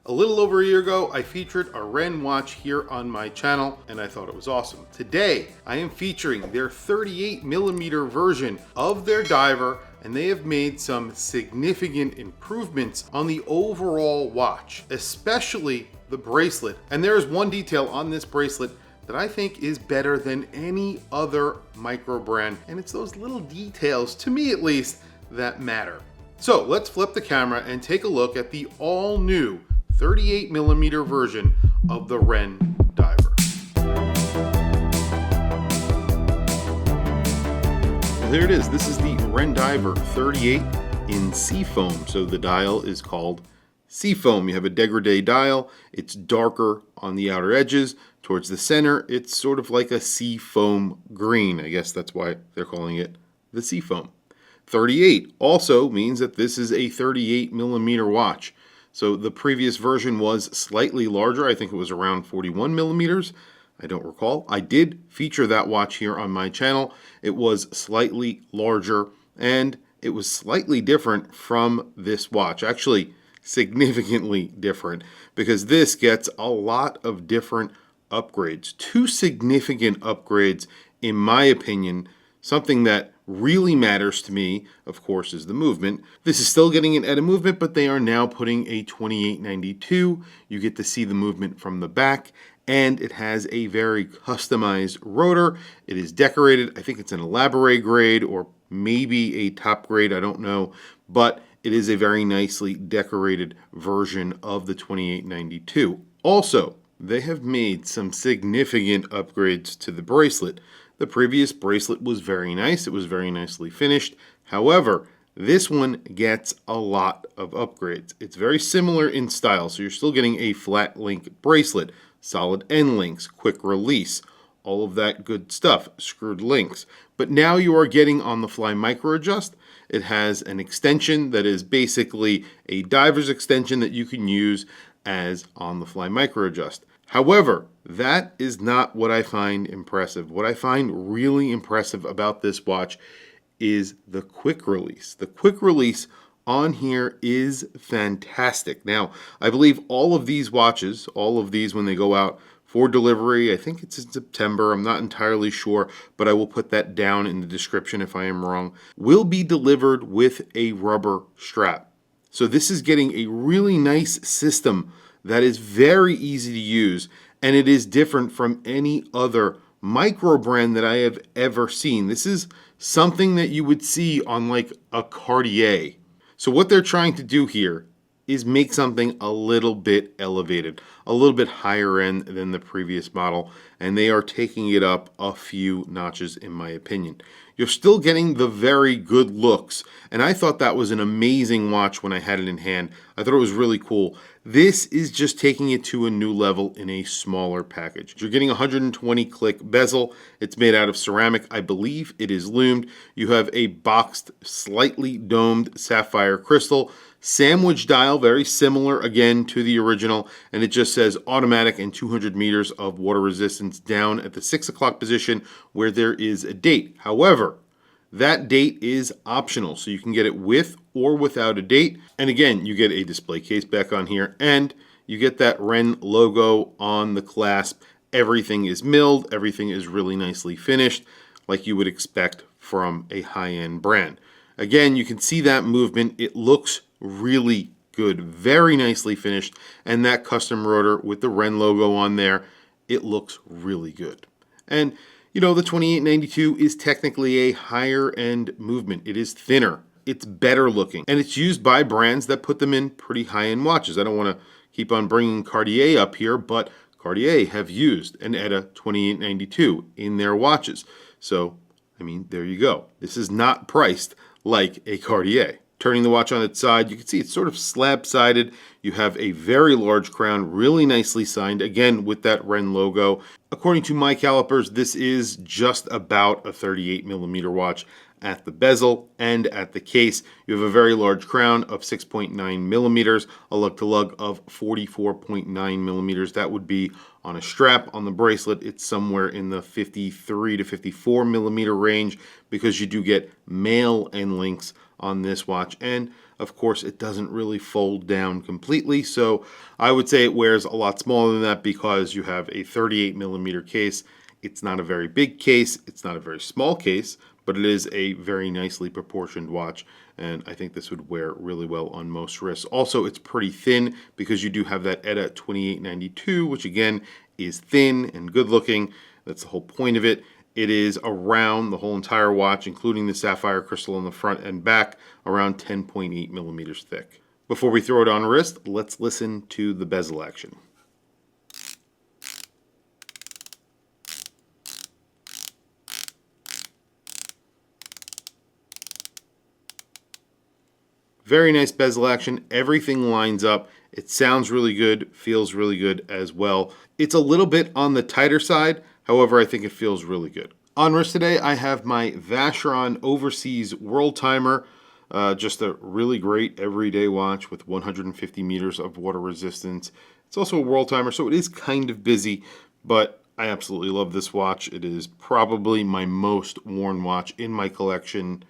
A little over a year ago, I featured a Wren watch here on my channel, and I thought it was awesome. Today, I am featuring their 38mm version of their diver, and they have made some significant improvements on the overall watch, especially the bracelet. And there is one detail on this bracelet that I think is better than any other micro brand, and it's those little details, to me at least, that matter. So let's flip the camera and take a look at the all new 38mm version of the Wren diver. Well, here it is. This is the Wren diver 38 in seafoam. So the dial is called seafoam. You have a degradé dial. It's darker on the outer edges. Towards the center, it's sort of like a seafoam green. I guess that's why they're calling it the seafoam. 38 also means that this is a 38mm watch. So the previous version was slightly larger. I think it was around 41mm. I don't recall. I did feature that watch here on my channel. It was slightly larger and it was slightly different from this watch. Actually, significantly different, because this gets a lot of different upgrades. Two significant upgrades, in my opinion. Something that really matters to me, of course, is the movement. This is still getting an ETA movement, but they are now putting a 2892. You get to see the movement from the back, and it has a very customized rotor. It is decorated. I think it's an elaborate grade or maybe a top grade, I don't know, but it is a very nicely decorated version of the 2892. Also, they have made some significant upgrades to the bracelet. The previous bracelet was very nice. It was very nicely finished. However, this one gets a lot of upgrades. It's very similar in style, so you're still getting a flat link bracelet, solid end links, quick release, all of that good stuff, screwed links. But now you are getting on the fly micro adjust. It has an extension that is basically a diver's extension that you can use as on the fly micro adjust. However, that is not what I find impressive. What I find really impressive about this watch is the quick release. The quick release on here is fantastic. Now, I believe all of these watches, all of these when they go out for delivery, I think it's in September, I'm not entirely sure, but I will put that down in the description if I am wrong, will be delivered with a rubber strap. So this is getting a really nice system that is very easy to use, and it is different from any other micro brand that I have ever seen. This is something that you would see on like a Cartier. So what they're trying to do here is make something a little bit elevated, a little bit higher end than the previous model, and they are taking it up a few notches in my opinion. You're still getting the very good looks, and I thought that was an amazing watch when I had it in hand. I thought it was really cool. This is just taking it to a new level in a smaller package. You're getting a 120 click bezel. It's made out of ceramic. I believe it is loomed. You have a boxed, slightly domed sapphire crystal. Sandwich dial, very similar again to the original, and it just says automatic and 200 meters of water resistance down at the 6 o'clock position where there is a date. However, that date is optional, so you can get it with or without a date. And again, you get a display case back on here, and you get that Wren logo on the clasp. Everything is milled, everything is really nicely finished, like you would expect from a high-end brand. Again, you can see that movement. It looks really good, very nicely finished, and that custom rotor with the Wren logo on there, it looks really good. And you know, the 2892 is technically a higher end movement. It is thinner, it's better looking, and it's used by brands that put them in pretty high end watches. I don't want to keep on bringing Cartier up here, but Cartier have used an ETA 2892 in their watches. So, I mean, there you go. This is not priced like a Cartier. Turning the watch on its side, you can see it's sort of slab-sided. You have a very large crown, really nicely signed, again with that Wren logo. According to my calipers, this is just about a 38mm watch at the bezel and at the case. You have a very large crown of 6.9mm, a lug-to-lug of 44.9mm. That would be on a strap. On the bracelet, it's somewhere in the 53 to 54mm range, because you do get male end links on this watch. And Of course, it doesn't really fold down completely, so I would say it wears a lot smaller than that because you have a 38mm case. It's not a very big case, it's not a very small case, but it is a very nicely proportioned watch, and I think this would wear really well on most wrists. Also, it's pretty thin because you do have that ETA 2892, which again is thin and good looking. That's the whole point of it. It is around the whole entire watch, including the sapphire crystal on the front and back, around 10.8mm thick. Before we throw it on wrist, let's listen to the bezel action. Very nice bezel action. Everything lines up. It sounds really good, feels really good as well. It's a little bit on the tighter side. However, I think it feels really good. On wrist today, I have my Vacheron Overseas World Timer. Just a really great everyday watch with 150 meters of water resistance. It's also a world timer, so it is kind of busy, but I absolutely love this watch. It is probably my most worn watch in my collection,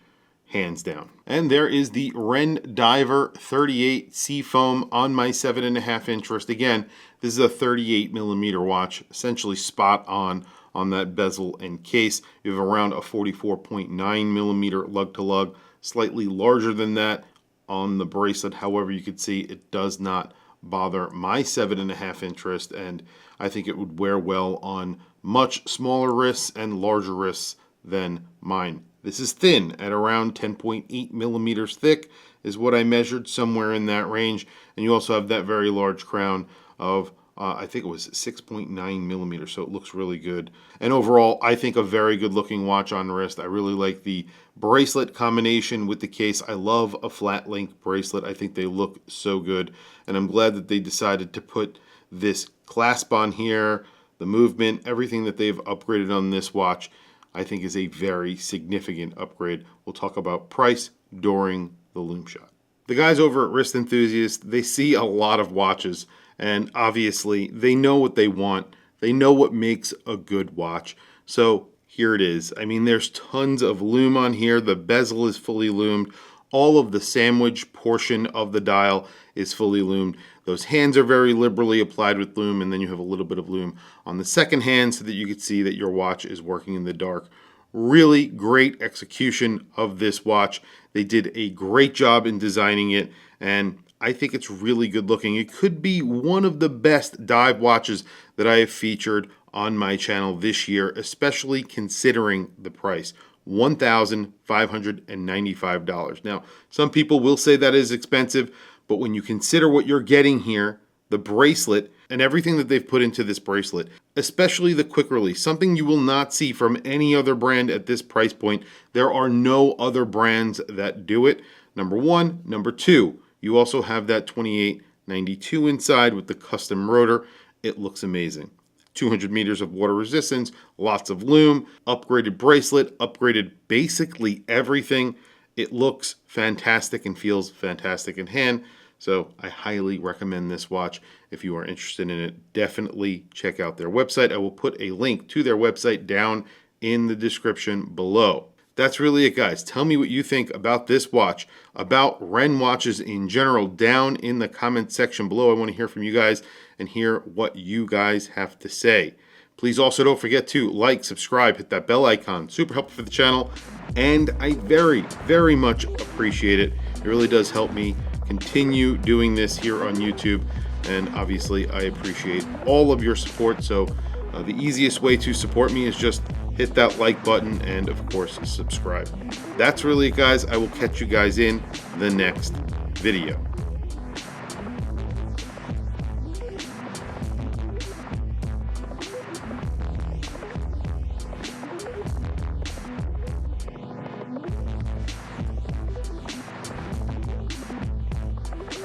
hands down. And there is the Wren Diver 38 Seafoam on my 7.5 inch wrist. Again, this is a 38mm watch, essentially spot on that bezel and case. You have around a 44.9mm lug to lug, slightly larger than that on the bracelet. However, you can see it does not bother my 7.5 inch wrist, and I think it would wear well on much smaller wrists and larger wrists than mine. This is thin at around 10.8mm thick is what I measured, somewhere in that range. And you also have that very large crown of, I think it was 6.9mm, so it looks really good. And overall, I think a very good looking watch on wrist. I really like the bracelet combination with the case. I love a flat link bracelet. I think they look so good. And I'm glad that they decided to put this clasp on here, the movement, everything that they've upgraded on this watch, I think is a very significant upgrade. We'll talk about price during the loom shot. The guys over at Wrist Enthusiast, they see a lot of watches, and obviously they know what they want. They know what makes a good watch. So here it is. I mean, there's tons of loom on here. The bezel is fully loomed. All of the sandwich portion of the dial is fully loomed. Those hands are very liberally applied with loom, and then you have a little bit of loom on the second hand so that you can see that your watch is working in the dark. Really great execution of this watch. They did a great job in designing it, and I think it's really good looking. It could be one of the best dive watches that I have featured on my channel this year, especially considering the price. $1,595. Now, some people will say that is expensive, but when you consider what you're getting here, the bracelet and everything that they've put into this bracelet, especially the quick release, something you will not see from any other brand at this price point. There are no other brands that do it, number one. Number two, you also have that 2892 inside with the custom rotor. It looks amazing. 200 meters of water resistance, lots of loom, upgraded bracelet, upgraded basically everything. It looks fantastic and feels fantastic in hand. So I highly recommend this watch. If you are interested in it, definitely check out their website. I will put a link to their website down in the description below. That's really it, guys. Tell me what you think about this watch, about Wren watches in general, down in the comment section below. I want to hear from you guys and hear what you guys have to say. Please also don't forget to like, subscribe, hit that bell icon. Super helpful for the channel, and I very, very much appreciate it. It really does help me continue doing this here on YouTube, and obviously I appreciate all of your support. So the easiest way to support me is just hit that like button and of course subscribe. That's really it, guys. I will catch you guys in the next video.